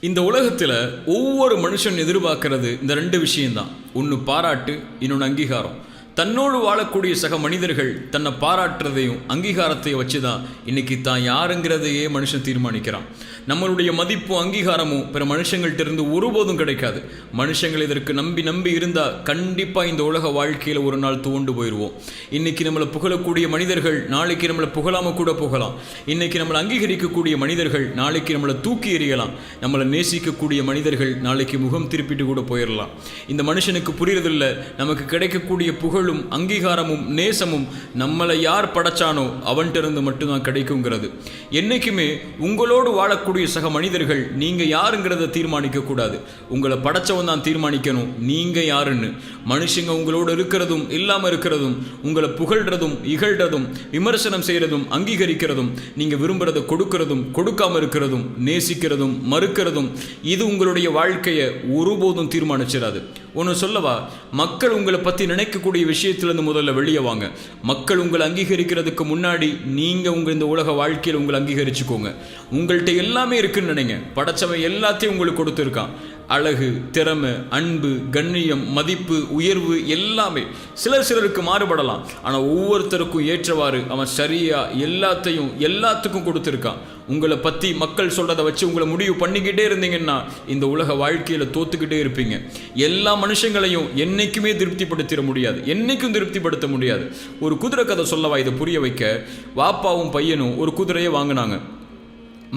இந்த உலகத்தில் ஒவ்வொரு மனுஷன் எதிர்பார்க்கறது இந்த ரெண்டு விஷயம்தான். ஒன்று பாராட்டு, இன்னொன்று அங்கீகாரம். தன்னோடு வாழக்கூடிய சக மனிதர்கள் தன்னை பாராட்டுறதையும் அங்கீகாரத்தையும் வச்சு தான் இன்றைக்கி தான் யாருங்கிறதையே மனுஷன் தீர்மானிக்கிறான். நம்மளுடைய மதிப்பும் அங்கீகாரமும் பிற மனுஷங்கள்ட்ட இருந்து ஒருபோதும் கிடைக்காது. மனுஷங்கள் இதற்கு நம்பி இருந்தால் கண்டிப்பாக இந்த உலக வாழ்க்கையில் ஒரு நாள் துவண்டு போயிடுவோம். இன்றைக்கி நம்மளை புகழக்கூடிய மனிதர்கள் நாளைக்கு நம்மளை புகழாமல் கூட போகலாம். இன்றைக்கி நம்மளை அங்கீகரிக்கக்கூடிய மனிதர்கள் நாளைக்கு நம்மளை தூக்கி எறியலாம். நம்மளை நேசிக்கக்கூடிய மனிதர்கள் நாளைக்கு முகம் திருப்பிட்டு கூட போயிடலாம். இந்த மனுஷனுக்கு புரியறதில்லை, நமக்கு கிடைக்கக்கூடிய புகழும் அங்கீகாரமும் நேசமும் நம்மளை யார் படைச்சானோ அவன்கிட்ட இருந்து மட்டும்தான் கிடைக்குங்கிறது. என்னைக்குமே உங்களோடு வாழக்கூடிய சக மனிதர்கள் நீங்க யாருங்கிறத தீர்மானிக்க கூடாது. உங்களை படைச்சவன் தான் தீர்மானிக்கணும் நீங்க யாருன்னு. மனுஷங்க உங்களோடு இருக்கிறதும் இல்லாம இருக்கிறதும், உங்களை புகழ்றதும் இகழ்றதும் விமர்சனம் செய்யறதும் அங்கீகரிக்கிறதும், நீங்க விரும்புறதை கொடுக்கறதும் கொடுக்காம இருக்கிறதும் நேசிக்கிறதும் மறுக்கிறதும், இது உங்களுடைய வாழ்க்கையை ஒருபோதும் தீர்மானிச்சிடாது. ஒன்று சொல்லவா, மக்கள் உங்களை பற்றி நினைக்கக்கூடிய விஷயத்திலேருந்து முதல்ல வெளியே வாங்க. மக்கள் உங்களை அங்கீகரிக்கிறதுக்கு முன்னாடி நீங்கள் உங்கள் இந்த உலக வாழ்க்கையில் உங்களை அங்கீகரிச்சுக்கோங்க. உங்கள்கிட்ட எல்லாமே இருக்குன்னு நினைங்க. படைச்சவன் எல்லாத்தையும் உங்களுக்கு கொடுத்துருக்கான். அழகு, திறமை, அன்பு, கண்ணியம், மதிப்பு, உயர்வு எல்லாமே சிலருக்கு மாறுபடலாம். ஆனால் ஒவ்வொருத்தருக்கும் ஏற்றவாறு அவன் சரியாக எல்லாத்துக்கும் கொடுத்துருக்கான். உங்களை பற்றி மக்கள் சொல்கிறத வச்சு உங்களை முடிவு பண்ணிக்கிட்டே இருந்தீங்கன்னா இந்த உலக வாழ்க்கையில் தோத்துக்கிட்டே இருப்பீங்க. எல்லா மனுஷங்களையும் என்னைக்குமே திருப்திப்படுத்திட முடியாது, என்னைக்கும் திருப்திப்படுத்த முடியாது. ஒரு குதிரை கதை சொல்லவா இதை புரிய வைக்க. வாப்பாவும் பையனும் ஒரு குதிரையை வாங்கினாங்க.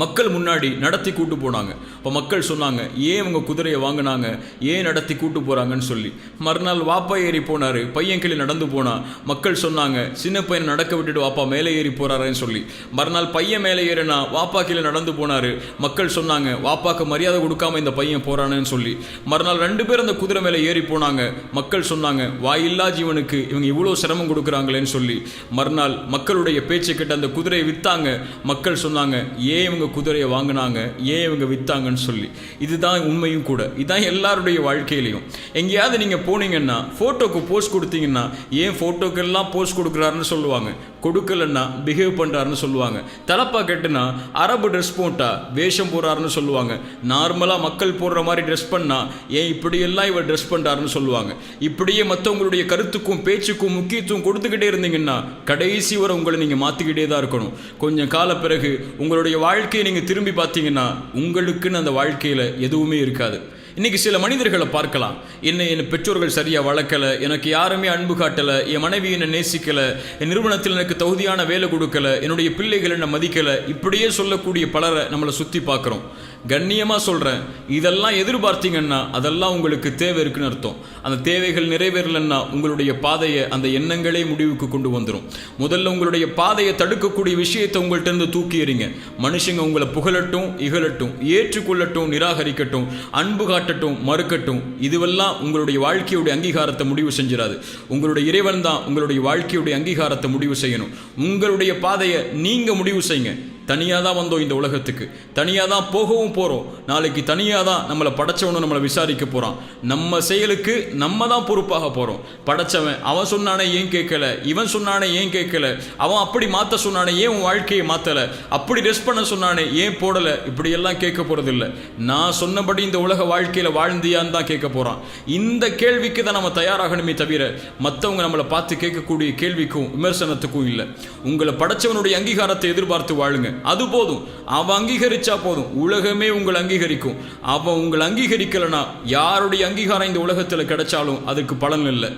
மக்கள் முன்னாடி நடத்தி கூட்டு போனாங்க. இப்போ மக்கள் சொன்னாங்க, ஏன் இவங்க குதிரையை வாங்கினாங்க, ஏன் நடத்தி கூட்டு போகிறாங்கன்னு சொல்லி. மறுநாள் வாப்பா ஏறி போனார், பையன் கீழே நடந்து போனான். மக்கள் சொன்னாங்க, சின்ன பையனை நடக்க விட்டுட்டு வாப்பா மேலே ஏறி போகிறாருன்னு சொல்லி. மறுநாள் பையன் மேலே ஏறினா வாப்பா கீழே நடந்து போனார். மக்கள் சொன்னாங்க, வாப்பாக்கு மரியாதை கொடுக்காம இந்த பையன் போகிறானேன்னு சொல்லி. மறுநாள் 2 பேர் அந்த குதிரை மேலே ஏறி போனாங்க. மக்கள் சொன்னாங்க, வாயில்லா ஜீவனுக்கு இவங்க இவ்வளோ சிரமம் கொடுக்குறாங்களேன்னு சொல்லி. மறுநாள் மக்களுடைய பேச்சை கேட்டு அந்த குதிரையை விற்றாங்க. மக்கள் சொன்னாங்க, ஏன் இவங்க குதிரையை வாங்கினாங்க, ஏன் இவங்க வித்தாங்கன்னு சொல்லி. இதுதான் உண்மையும் கூட. இதுதான் எல்லாருடைய வாழ்க்கையிலையும். எங்கேயாவது நீங்கள் போனீங்கன்னா ஃபோட்டோக்கு போஸ்ட் கொடுத்தீங்கன்னா, ஏன் ஃபோட்டோக்கெல்லாம் போஸ்ட் கொடுக்குறாருன்னு சொல்லுவாங்க. கொடுக்கலன்னா பிஹேவ் பண்ணுறாருன்னு சொல்லுவாங்க. தலப்பா கெட்டுனா அரபு ட்ரெஸ் போட்டா வேஷம் போடுறாருன்னு சொல்லுவாங்க. நார்மலாக மக்கள் போடுற மாதிரி ட்ரெஸ் பண்ணால் ஏன் இப்படியெல்லாம் இவர் ட்ரெஸ் பண்ணுறாருன்னு சொல்லுவாங்க. இப்படியே மற்றவங்களுடைய கருத்துக்கும் பேச்சுக்கும் முக்கியத்துவம் கொடுத்துக்கிட்டே இருந்தீங்கன்னா கடைசி வரை உங்களை நீங்கள் மாற்றிக்கிட்டே தான் இருக்கணும். கொஞ்சம் கால பிறகு உங்களுடைய வாழ்க்கையை நீங்கள் திரும்பி பார்த்தீங்கன்னா உங்களுக்குன்னு அந்த வாழ்க்கையில் எதுவுமே இருக்காது. இன்றைக்கி சில மனிதர்களை பார்க்கலாம், என் பெற்றோர்கள் சரியாக வளர்க்கலை, எனக்கு யாருமே அன்பு காட்டலை, என் மனைவி என்னை நேசிக்கலை, என் நிறுவனத்தில் எனக்கு தகுதியான வேலை கொடுக்கலை, என்னுடைய பிள்ளைகள் என்னை மதிக்கலை, இப்படியே சொல்லக்கூடிய பலரை நம்மளை சுற்றி பார்க்குறோம். கண்ணியமாக சொல்கிறேன், இதெல்லாம் எதிர்பார்த்தீங்கன்னா அதெல்லாம் உங்களுக்கு தேவை இருக்குன்னு அர்த்தம். அந்த தேவைகள் நிறைவேறலைன்னா உங்களுடைய பாதையை அந்த எண்ணங்களே முடிவுக்கு கொண்டு வந்துடும். முதல்ல உங்களுடைய பாதையை தடுக்கக்கூடிய விஷயத்தை உங்கள்கிட்ட இருந்து தூக்கி எறிங்க. மனுஷங்க உங்களை புகழட்டும் இகழட்டும், ஏற்றுக்கொள்ளட்டும் நிராகரிக்கட்டும், அன்பு காட்டட்டும் மறுக்கட்டும், இதுவெல்லாம் உங்களுடைய வாழ்க்கையுடைய அங்கீகாரத்தை முடிவு செஞ்சிடாது. உங்களுடைய இறைவன் தான் உங்களுடைய வாழ்க்கையுடைய அங்கீகாரத்தை முடிவு செய்யணும். உங்களுடைய பாதையை நீங்கள் முடிவு செய்யுங்க. தனியாக தான் வந்தோம் இந்த உலகத்துக்கு, தனியாக தான் போகவும் போகிறோம். நாளைக்கு தனியாக தான் நம்மளை படைச்சவனும் நம்மளை விசாரிக்க போகிறான். நம்ம செயலுக்கு நம்ம தான் பொறுப்பாக போகிறோம். படைச்சவன் அவன் சொன்னானே ஏன் கேட்கல, இவன் சொன்னானே ஏன் கேட்கல, அவன் அப்படி மாற்ற சொன்னானே ஏன் உன் வாழ்க்கையை மாற்றலை, அப்படி ட்ரெஸ் பண்ண சொன்னானே ஏன் போடலை, இப்படியெல்லாம் கேட்க போகிறதில்லை. நான் சொன்னபடி இந்த உலக வாழ்க்கையில் வாழ்ந்தியான்னு தான் கேட்க போகிறான். இந்த கேள்விக்கு தான் நம்ம தயாராகணுமே தவிர மற்றவங்க நம்மளை பார்த்து கேட்கக்கூடிய கேள்விக்கும் விமர்சனத்துக்கும் இல்லை. உங்களை படைச்சவனுடைய அங்கீகாரத்தை எதிர்பார்த்து வாழுங்க. அது போதும். அவன் அங்கீகரிச்சா போதும், உலகமே உங்களை அங்கீகரிக்கும். அவன் உங்களை அங்கீகரிக்கலனா யாருடைய அங்கீகாரம் இந்த உலகத்தில் கிடைச்சாலும் அதுக்கு பலன் இல்லை.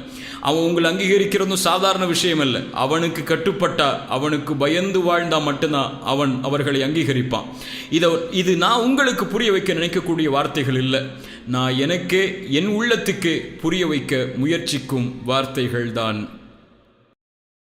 அவன் உங்களை அங்கீகரிக்கிறதும் சாதாரண விஷயம் இல்லை. அவனுக்கு கட்டுப்பட்டா, அவனுக்கு பயந்து வாழ்ந்தா மட்டும்தான் அவன் அவர்களை அங்கீகரிப்பான். இது நான் உங்களுக்கு புரிய வைக்க நினைக்கக்கூடிய வார்த்தைகள் இல்லை. நான் எனக்கே என் உள்ளத்துக்கு புரிய வைக்க முயற்சிக்கும் வார்த்தைகள் தான்.